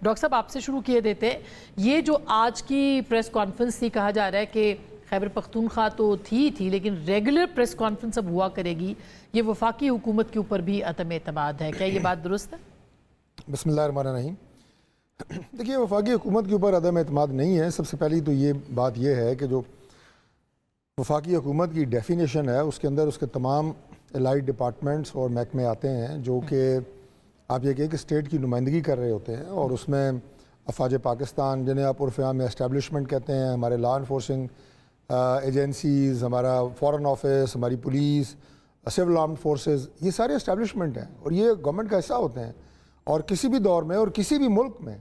Doctor صاحب آپ سے شروع کیے دیتے ہیں. یہ جو آج کی پریس کانفرنس تھی, کہا جا رہا ہے کہ خیبر پختونخوا تو تھی لیکن ریگولر پریس کانفرنس اب ہوا کرے گی, یہ وفاقی حکومت کے اوپر بھی عدم اعتماد ہے, کیا یہ بات درست ہے؟ بسم اللہ الرحمن الرحیم. دیکھیے, وفاقی حکومت کے اوپر عدم اعتماد نہیں ہے. سب سے پہلی تو یہ بات یہ ہے کہ جو وفاقی حکومت کی ڈیفینیشن ہے اس کے اندر اس کے تمام الائڈ ڈپارٹمنٹس اور محکمے آتے ہیں جو کہ آپ یہ کہیں کہ اسٹیٹ کی نمائندگی کر رہے ہوتے ہیں, اور اس میں افواج پاکستان جنہیں آپ عرف عام میں اسٹیبلشمنٹ کہتے ہیں, ہمارے لا انفورسنگ ایجنسیز, ہمارا فارن آفس, ہماری پولیس, سول آرمڈ فورسز, یہ سارے اسٹیبلشمنٹ ہیں اور یہ گورنمنٹ کا حصہ ہوتے ہیں. اور کسی بھی دور میں اور کسی بھی ملک میں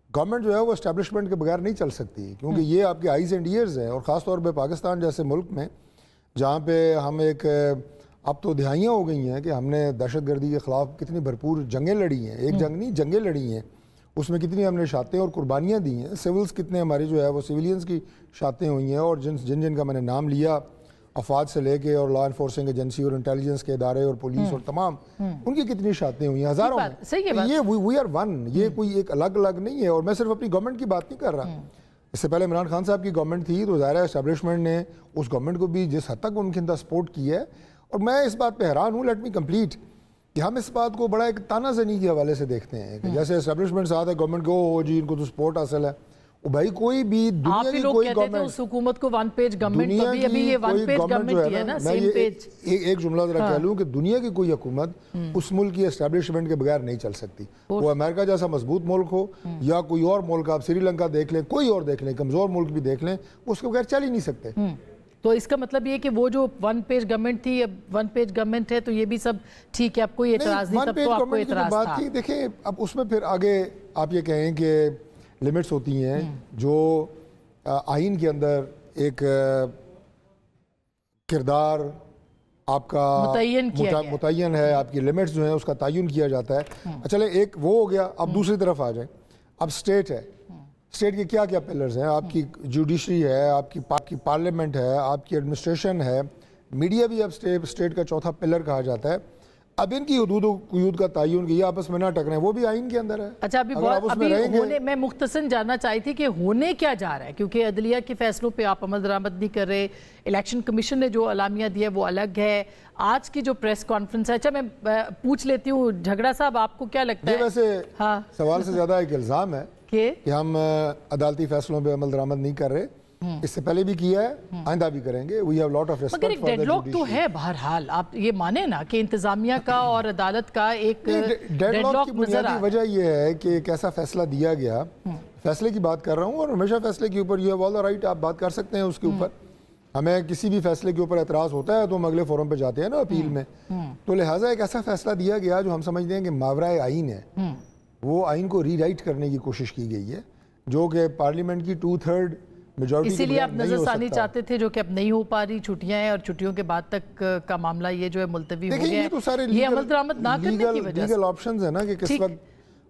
گورنمنٹ جو ہے وہ اسٹیبلشمنٹ کے بغیر نہیں چل سکتی, کیونکہ یہ آپ کے آئیز اینڈ ایئرز ہیں. اور خاص طور پہ پاکستان جیسے ملک میں جہاں پہ ہم ایک اب تو دہائیاں ہو گئی ہیں کہ ہم نے دہشت گردی کے خلاف کتنی بھرپور جنگیں لڑی ہیں, ایک جنگ نہیں جنگیں لڑی ہیں, اس میں کتنی ہم نے شہادتیں اور قربانیاں دی ہیں. سولز کتنے ہماری جو ہے وہ سویلینز کی شہادتیں ہوئی ہیں, اور جن کا میں نے نام لیا افواج سے لے کے اور لا انفورسنگ ایجنسی اور انٹیلیجنس کے ادارے اور پولیس اور تمام, ان کی کتنی شہادتیں ہوئی ہیں, ہزاروں میں. یہ وی آر ون, یہ کوئی ایک الگ الگ نہیں ہے. اور میں صرف اپنی گورنمنٹ کی بات نہیں کر رہا. اس سے پہلے عمران خان صاحب کی گورنمنٹ تھی تو ظاہر ہے اسٹیبلشمنٹ نے اس گورنمنٹ کو بھی جس حد تک ممکن تھا سپورٹ کی ہے. اور میں اس بات پہ حیران ہوں, لیٹ می کمپلیٹ, کہ ہم اس بات کو بڑا ایک تانا زنی کے حوالے سے دیکھتے ہیں کہ جیسے اسٹیبلشمنٹ ساتھ ہے گورنمنٹ کو, جی ان کو تو سپورٹ حاصل ہے. بھائی کوئی بھی دنیا کی کوئی گورنمنٹ, اس حکومت کو ون پیج گورنمنٹ, تو ابھی یہ ون پیج گورنمنٹ ہی ہے نا, سیم پیج. ایک جملہ ذرا کہہ لوں کہ دنیا کی کوئی حکومت اس ملک کی اسٹیبلشمنٹ کے بغیر نہیں چل سکتی. وہ امریکہ جیسا مضبوط ملک ہو یا کوئی اور ملک, آپ سری لنکا دیکھ لیں, کوئی اور دیکھ لیں, کمزور ملک بھی دیکھ لیں, اس کے بغیر چل ہی نہیں سکتے. تو اس کا مطلب یہ کہ وہ جو ون پیج گورنمنٹ تھی اب ون پیج گورنمنٹ ہے, تو یہ بھی سب ٹھیک ہے, آپ کوئی اعتراض نہیں, تب تو آپ کو اعتراض تھا. دیکھیں اب اس میں پھر آگے آپ یہ کہیں کہ لمٹس ہوتی ہیں جو آئین کے اندر ایک کردار آپ کا متعین ہے, آپ کی لمٹس جو ہیں اس کا تعین کیا جاتا ہے. چلے ایک وہ ہو گیا, اب دوسری طرف آ جائیں. اب اسٹیٹ ہے, اسٹیٹ کے کیا کیا پلرز ہیں, آپ کی جوڈیشری ہے, آپ کی پارلیمنٹ ہے, آپ کی ایڈمنسٹریشن ہے, میڈیا بھی اب اسٹیٹ کا چوتھا پلر کہا جاتا ہے. اب ان کی حدود و قیود کا تعین کی آپس میں نہ ٹکریں, وہ بھی آئین کے اندر ہے. اچھا, ابھی میں مختصراً جاننا چاہی تھی کہ ہونے کیا جا رہا ہے, کیونکہ عدلیہ کے فیصلوں پہ آپ عمل درآمد نہیں کر رہے, الیکشن کمیشن نے جو اعلامیہ دیا وہ الگ ہے, آج کی جو پریس کانفرنس ہے. اچھا میں پوچھ لیتی ہوں جھگڑا صاحب, آپ کو کیا لگتا ہے؟ یہ ویسے سوال سے زیادہ ایک الزام ہے کہ ہم عدالتی فیصلوں پہ عمل درآمد نہیں کر رہے. اس سے پہلے بھی کیا ہے, آئندہ بھی کریں گے. We have lot of respect for the judiciary. مگر ایک ڈیڈ لاک تو ہے بہرحال, آپ یہ مانیں نا کہ انتظامیہ کا اور عدالت کا ایک ڈیڈ لاک کی بنیادی وجہ یہ ہے کہ ایک ایسا فیصلہ دیا گیا, فیصلے کی بات کر رہا ہوں, اور ہمیشہ فیصلے کے اوپر you have all the right, آپ بات کر سکتے ہیں اس کے اوپر. ہمیں کسی بھی فیصلے کے اوپر اعتراض ہوتا ہے تو ہم اگلے فورم پہ جاتے ہیں نا اپیل میں. تو لہٰذا ایک ایسا فیصلہ دیا گیا جو ہم سمجھتے ہیں کہ ماورائے آئین ہے, وہ آئین کو ری رائٹ کرنے کی کوشش کی گئی ہے, جو کہ پارلیمنٹ کی 2/3 میجورٹی. اسی لیے آپ نظر ثانی چاہتے تھے, جو کہ اب نہیں ہو پا رہی, چھٹیاں ہیں اور چھٹیوں کے بعد تک کا معاملہ یہ جو ہے ملتوی ہو گیا ہے. یہ تو سارے یہ عمل درآمد نہ کرنے کی وجہ سے لیگل آپشنز ہیں نا کہ کس وقت